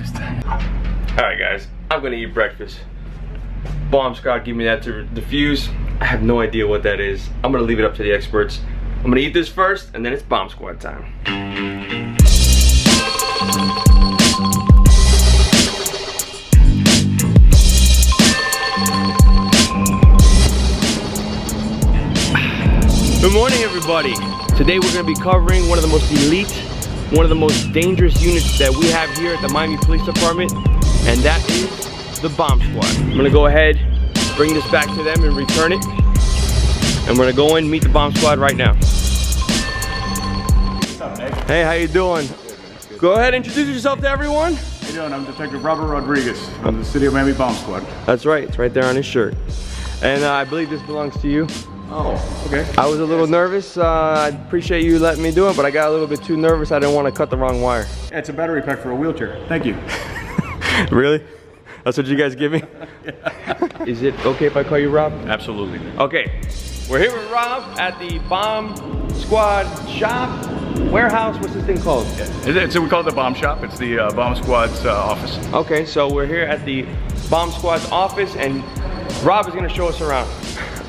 breakfast. Alright guys, I'm gonna eat breakfast. Bomb squad gave me that to defuse. I have no idea what that is. I'm gonna leave it up to the experts. I'm gonna eat this first, and then it's bomb squad time. Good morning, everybody. Today we're gonna be covering one of the most elite, one of the most dangerous units that we have here at the Miami Police Department, and that is the bomb squad. I'm gonna go ahead, bring this back to them and return it. And we're gonna go in and meet the bomb squad right now. What's up, Nick? Hey, how you doing? Good. Go ahead, introduce yourself to everyone. How you doing? I'm Detective Robert Rodriguez from the City of Miami Bomb Squad. That's right, it's right there on his shirt. And I believe this belongs to you. Oh, okay. I was a little nervous. I appreciate you letting me do it, but I got a little bit too nervous. I didn't want to cut the wrong wire. Yeah, it's a battery pack for a wheelchair. Thank you. Really? That's what you guys give me? Yeah. Is it okay if I call you Rob? Absolutely. Okay, we're here with Rob at the bomb squad shop, warehouse, what's this thing called? We call it the bomb shop. It's the bomb squad's office. Okay, so we're here at the bomb squad's office and Rob is gonna show us around.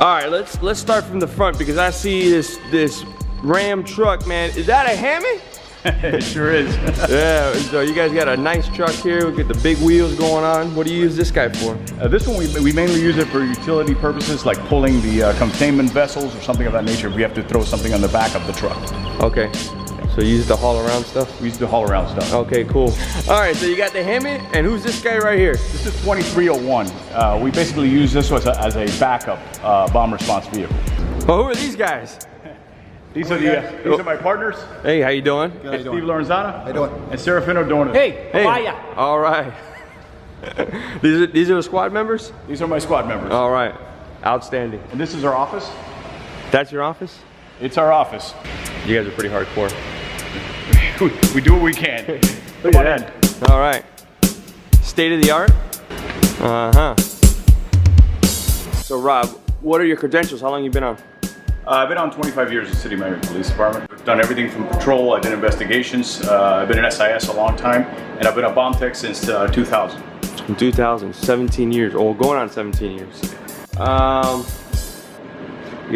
All right, let's start from the front because I see this Ram truck, man. Is that a Hammy? It sure is. Yeah, so you guys got a nice truck here. We get the big wheels going on. What do you use this guy for? This one, we mainly use it for utility purposes, like pulling the containment vessels or something of that nature. We have to throw something on the back of the truck. Okay, so you use it to haul around stuff? We use it to haul around stuff. Okay, cool. All right, so you got the Hemi, and who's this guy right here? This is 2301. We basically use this as a backup bomb response vehicle. Well, who are these guys? These are my partners. Hey, how you doing? Good, Steve Lorenzana. How you doing? And Serafino Dornan. Hey, how are ya? All right. These are the squad members? These are my squad members. All right, outstanding. And this is our office. That's your office? It's our office. You guys are pretty hardcore. We do what we can. Look at that. All right. State of the art? Uh-huh. So Rob, what are your credentials? How long you been on? I've been on 25 years in the City of Miami Police Department. I've done everything from patrol, I did investigations, I've been in SIS a long time, and I've been a bomb tech since 2000. From 2000, 17 years, or going on 17 years. You got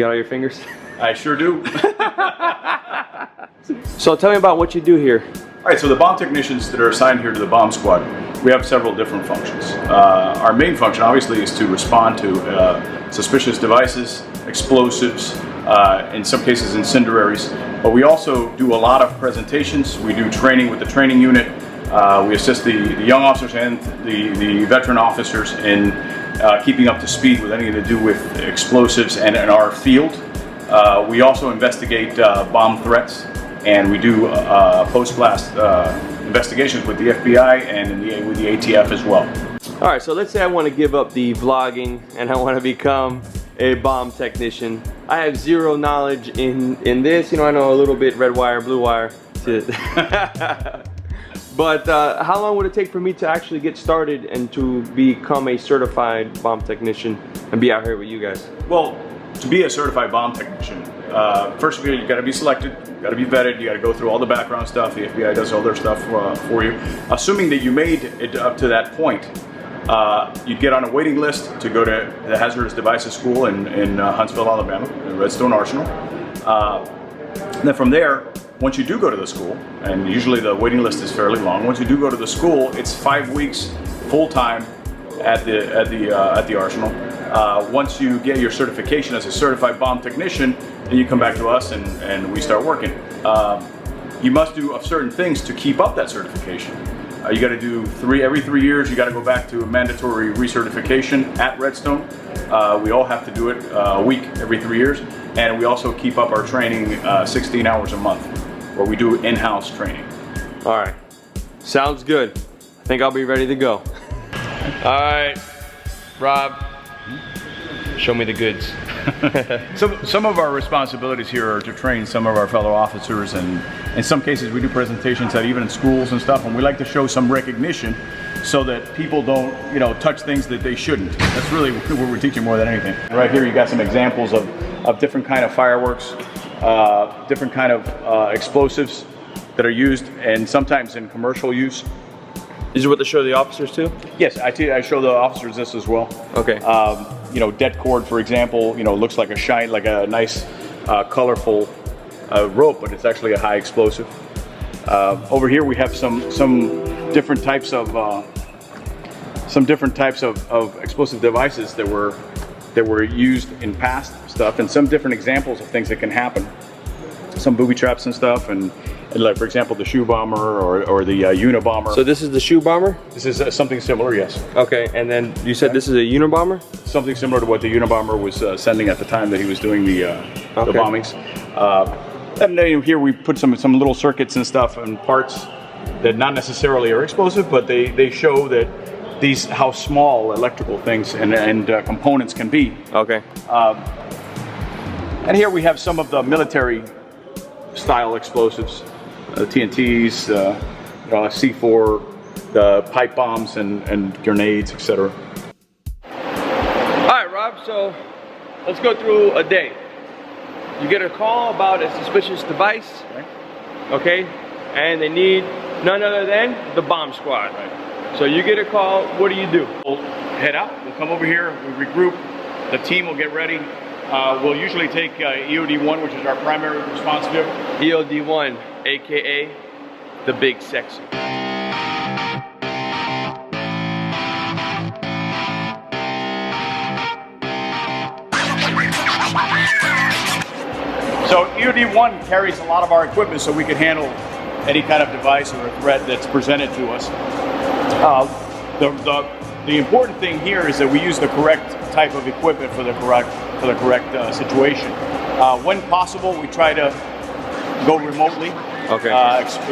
all your fingers? I sure do. So tell me about what you do here. All right, so the bomb technicians that are assigned here to the bomb squad, we have several different functions. Our main function, obviously, is to respond to suspicious devices, explosives, in some cases incendiaries, but we also do a lot of presentations. We do training with the training unit. We assist the young officers and the veteran officers in keeping up to speed with anything to do with explosives and in our field. We also investigate bomb threats, and we do post-blast investigations with the FBI and with the ATF as well. All right, so let's say I want to give up the vlogging and I want to become a bomb technician. I have zero knowledge in this. You know, I know a little bit red wire, blue wire. But how long would it take for me to actually get started and to become a certified bomb technician and be out here with you guys? Well, to be a certified bomb technician, first of all, you got to be selected, you got to be vetted, you got to go through all the background stuff. The FBI does all their stuff for you. Assuming that you made it up to that point, you'd get on a waiting list to go to the Hazardous Devices School in Huntsville, Alabama, the Redstone Arsenal. And then from there, once you do go to the school, and usually the waiting list is fairly long, once you do go to the school, it's 5 weeks full-time at the Arsenal. Once you get your certification as a certified bomb technician, then you come back to us and we start working. You must do certain things to keep up that certification. You got to do every 3 years. You got to go back to a mandatory recertification at Redstone. We all have to do it a week every 3 years, and we also keep up our training 16 hours a month, where we do in-house training. All right, sounds good. I think I'll be ready to go. All right, Rob, show me the goods. Some of our responsibilities here are to train some of our fellow officers, and in some cases we do presentations at even in schools and stuff, and we like to show some recognition so that people don't, touch things that they shouldn't. That's really what we're teaching more than anything. Right here you got some examples of different kind of fireworks, different kind of explosives that are used, and sometimes in commercial use. These are what they show the officers too? Yes, I show the officers this as well. Okay. You know, det cord, for example, you know, looks like a nice, colorful rope, but it's actually a high explosive. Over here we have some different types of explosive devices that were used in past stuff, and some different examples of things that can happen. Some booby traps and stuff, and like for example the shoe bomber or the Unabomber. So this is the shoe bomber? This is something similar, yes. Okay, and then you said this is a Unabomber? Something similar to what the Unabomber was sending at the time that he was doing the bombings. And then here we put some little circuits and stuff and parts that not necessarily are explosive, but they show that how small electrical things and components can be. Okay. And here we have some of the military style explosives, TNTs, C4, the pipe bombs and grenades, etc. All right, Rob, so let's go through a day. You get a call about a suspicious device, okay, and they need none other than the bomb squad. So you get a call, what do? We'll head out, we'll come over here, we regroup, the team will get ready. We'll usually take EOD-1, which is our primary response vehicle. EOD-1, aka the Big Sexy. So EOD-1 carries a lot of our equipment so we can handle any kind of device or a threat that's presented to us. The important thing here is that we use the correct type of equipment for the correct situation. When possible, we try to go remotely. Okay.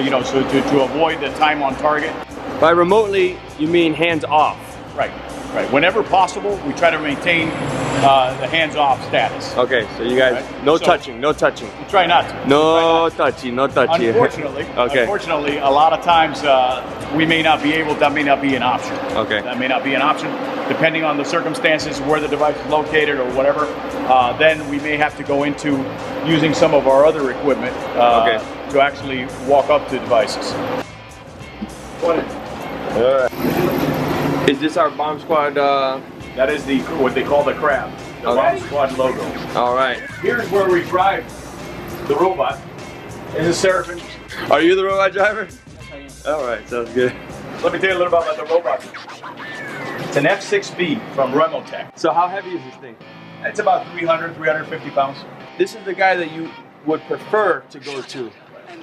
You know, so to avoid the time on target. By remotely, you mean hands off? Right. Right. Whenever possible, we try to maintain the hands-off status. Okay, so you guys, no touching. We try not to. No touchy. Unfortunately, a lot of times we may not be able. That may not be an option. Okay. That may not be an option, depending on the circumstances, where the device is located or whatever. Then we may have to go into using some of our other equipment to actually walk up to devices. All right. Is this our bomb squad? That is what they call the crab, the bomb squad logo. All right. Here's where we drive the robot. This is Seraphin. Are you the robot driver? Yes, I am. All right, sounds good. Let me tell you a little bit about the robot. It's an F6B from Remotech. So how heavy is this thing? It's about 350 pounds. This is the guy that you would prefer to go to.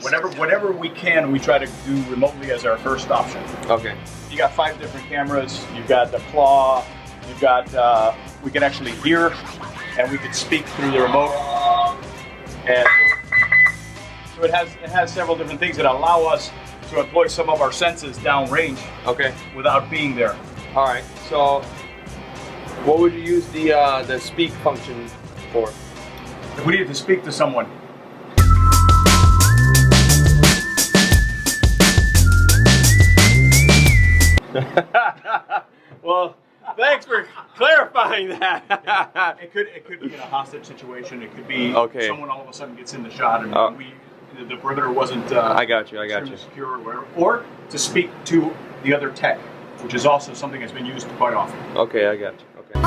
Whenever we can, we try to do remotely as our first option. Okay. You got 5 different cameras. You've got the claw. You've got we can actually hear, and we can speak through the remote. And so it has several different things that allow us to employ some of our senses downrange. Okay. Without being there. All right. So, what would you use the speak function for? If we needed to speak to someone. Well, thanks for clarifying that. it could be in a hostage situation. It could be someone all of a sudden gets in the shot and the perimeter wasn't I got you. Secure or whatever. Or to speak to the other tech, which is also something that's been used quite often. Okay, I got you. Okay.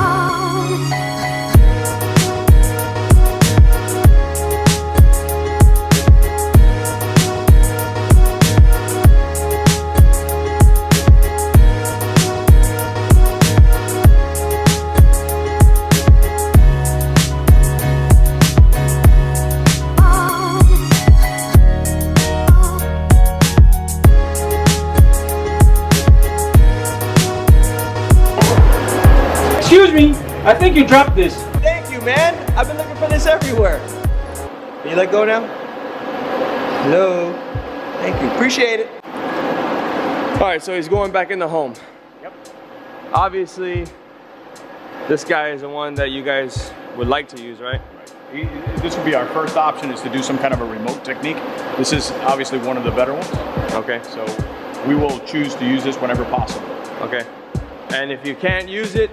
Excuse me, I think you dropped this. Thank you, man. I've been looking for this everywhere. Can you let go now? Hello. Thank you. Appreciate it. All right, so he's going back in the home. Yep. Obviously, this guy is the one that you guys would like to use, right? This would be our first option, is to do some kind of a remote technique. This is obviously one of the better ones. Okay. So we will choose to use this whenever possible. Okay. And if you can't use it,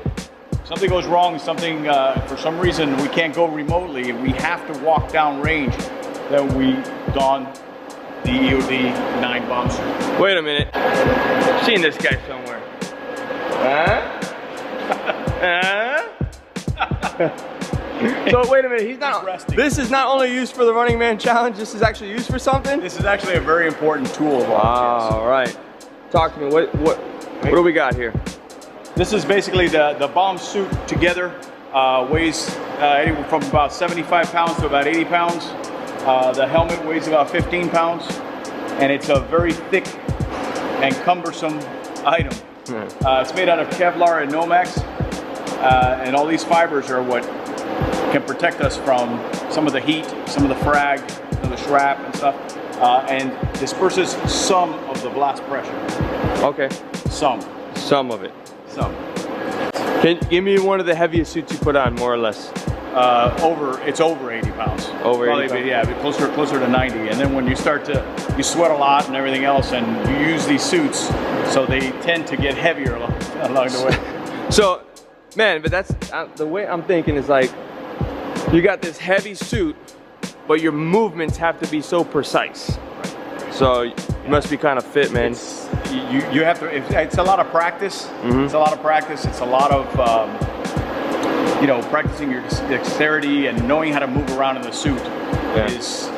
something goes wrong, something, for some reason we can't go remotely, we have to walk down range, then we don the EOD 9 bomb suit. Wait a minute. I've seen this guy somewhere. Huh? So wait a minute, he's not resting. This is not only used for the Running Man Challenge, this is actually used for something? This is actually a very important tool of ours. All right. Talk to me, what do we got here? This is basically the bomb suit together. Weighs anywhere from about 75 pounds to about 80 pounds. The helmet weighs about 15 pounds. And it's a very thick and cumbersome item. It's made out of Kevlar and Nomex. And all these fibers are what can protect us from some of the heat, some of the frag, some of the shrap and stuff, and disperses some of the blast pressure. Okay. Some of it. Some. Give me one of the heaviest suits you put on, more or less. It's over 80 pounds. Over 80 Probably, yeah, closer to 90. And then when you start you sweat a lot and everything else, and you use these suits, so they tend to get heavier along the way. So, man, but that's the way I'm thinking is like, you got this heavy suit, but your movements have to be so precise. So you must be kind of fit, man. You have to. It's a lot of practice. It's a lot of practice. It's a lot of practicing your dexterity and knowing how to move around in the suit is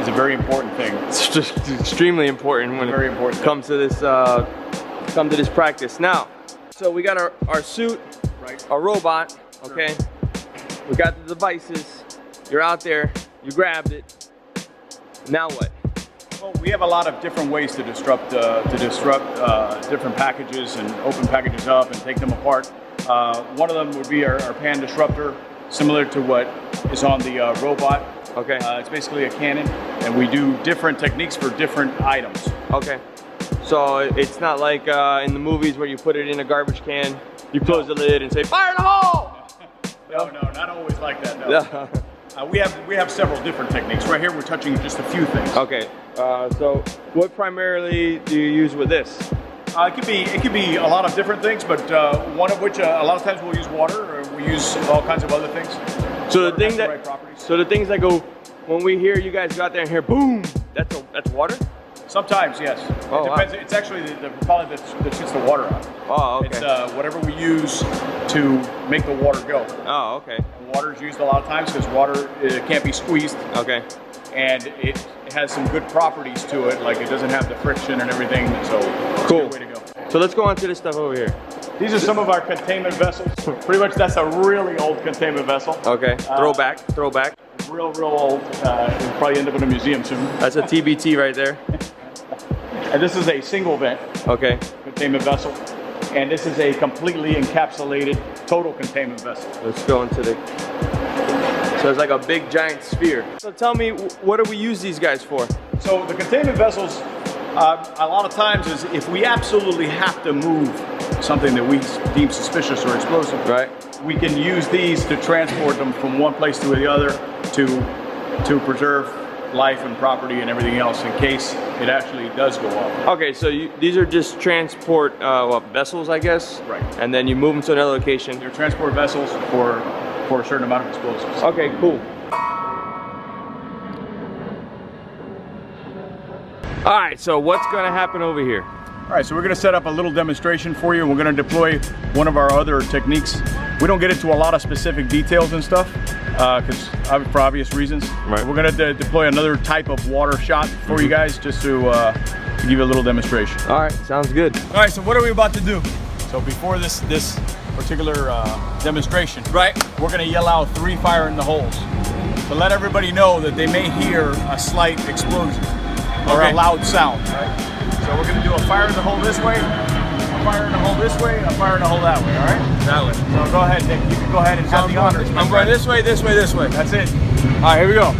a very important thing. It's just extremely important when it comes to this practice. Now, so we got our suit, our robot, okay. Sure. We got the devices. You're out there. You grabbed it. Now what? Well, we have a lot of different ways to disrupt different packages and open packages up and take them apart. One of them would be our Pam Disruptor, similar to what is on the robot. Okay. It's basically a cannon, and we do different techniques for different items. Okay. So it's not like in the movies where you put it in a garbage can, you close the lid and say, fire in the hole! No, not always like that, no. We have several different techniques. Right here we're touching just a few things. Okay. So what primarily do you use with this? It could be a lot of different things, but one of which a lot of times we'll use water, or we use all kinds of other things. So the thing the things that go, when we hear you guys go out there and hear boom, that's water? Sometimes, yes. Oh, it depends. Wow. It's actually the propellant that shoots the water out. Oh, okay. It's whatever we use to make the water go. Oh, okay. And water is used a lot of times because water can't be squeezed. Okay. And it has some good properties to it, like it doesn't have the friction and everything, so it's cool. a good way to go. So let's go on to this stuff over here. These are some of our containment vessels. Pretty much that's a really old containment vessel. Okay, throwback. Real old. It'll probably end up in a museum soon. That's a TBT right there. And this is a single vent containment vessel. And this is a completely encapsulated total containment vessel. Let's go into so it's like a big giant sphere. So tell me, what do we use these guys for? So the containment vessels, a lot of times is if we absolutely have to move something that we deem suspicious or explosive, we can use these to transport them from one place to the other to preserve life and property and everything else in case it actually does go off. Okay, so these are just transport vessels, I guess? Right. And then you move them to another location. They're transport vessels for a certain amount of explosives. Okay, cool. All right, so what's gonna happen over here? All right, so we're gonna set up a little demonstration for you. We're gonna deploy one of our other techniques. We don't get into a lot of specific details and stuff, for obvious reasons. Right. We're gonna deploy another type of water shot for you guys, just to give you a little demonstration. All right, sounds good. All right, so what are we about to do? So before this particular demonstration, we're gonna yell out 3 fire in the holes to let everybody know that they may hear a slight explosion or a loud sound. So we're gonna do a fire in the hole this way, a fire in the hole this way, a fire in the hole that way, all right? That way. So go ahead, Nick, you can go ahead and have the honors. I'm going this way, this way, this way. That's it. All right, here we go.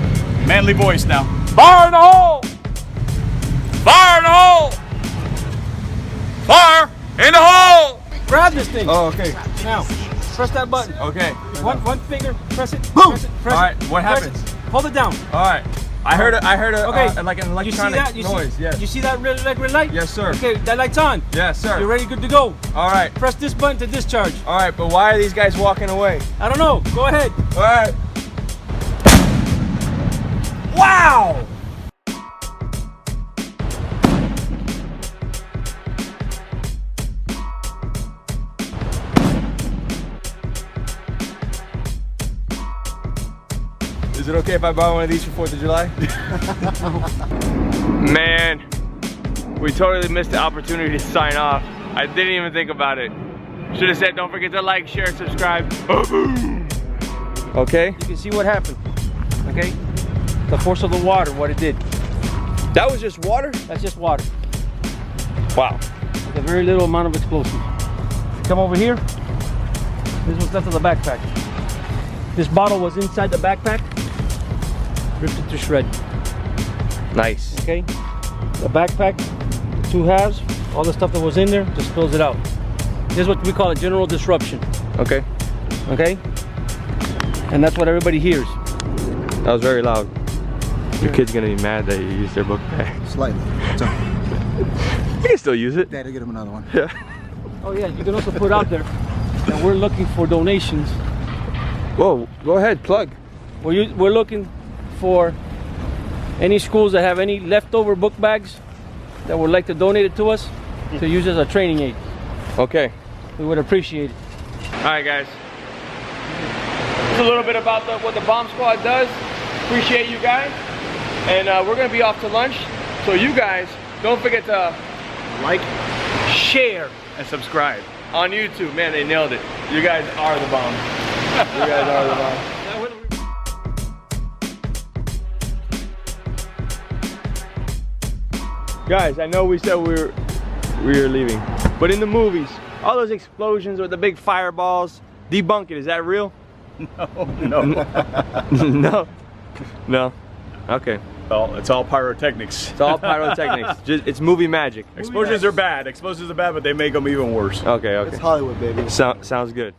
Manly voice now. Fire in the hole! Fire in the hole! Fire in the hole! Grab this thing. Oh, okay. Now, press that button. Okay. One finger, press it. Boom! Press it, All right, what happens? Hold it down. All right. I heard a Okay. like an electronic you see that? noise. Yes. You see that red light? Yes, sir. Okay, that light's on. Yes, sir. You're ready, good to go. All right. Press this button to discharge. All right, but why are these guys walking away? I don't know. Go ahead. All right. Wow! Is it okay if I buy one of these for 4th of July? Man, we totally missed the opportunity to sign off. I didn't even think about it. Should have said, don't forget to like, share, subscribe. Okay? You can see what happened. Okay? The force of the water, what it did. That was just water? That's just water. Wow. With a very little amount of explosive. Come over here. This was left of the backpack. This bottle was inside the backpack. Ripped it to shred. Nice. Okay? The backpack, 2 halves, all the stuff that was in there, just spills it out. This is what we call a general disruption. Okay. Okay? And that's what everybody hears. That was very loud. Your kid's gonna be mad that you used their book bag. Slightly. So, You can still use it. Daddy, get him another one. Yeah. Oh yeah, you can also put out there that we're looking for donations. Whoa, go ahead, plug. We're looking for any schools that have any leftover book bags that would like to donate it to us to use as a training aid. Okay. We would appreciate it. All right, guys. It's a little bit about what the bomb squad does. Appreciate you guys. And we're gonna be off to lunch. So you guys, don't forget to like, share, and subscribe on YouTube. Man, they nailed it. You guys are the bomb. You guys are the bomb. Guys, I know we said we were leaving, but in the movies, all those explosions with the big fireballs, debunk it. Is that real? No. No. No. Okay. Well, it's all pyrotechnics. It's all pyrotechnics. It's movie magic. Explosions are bad. Explosives are bad, but they make them even worse. Okay. Okay. It's Hollywood, baby. Sounds good.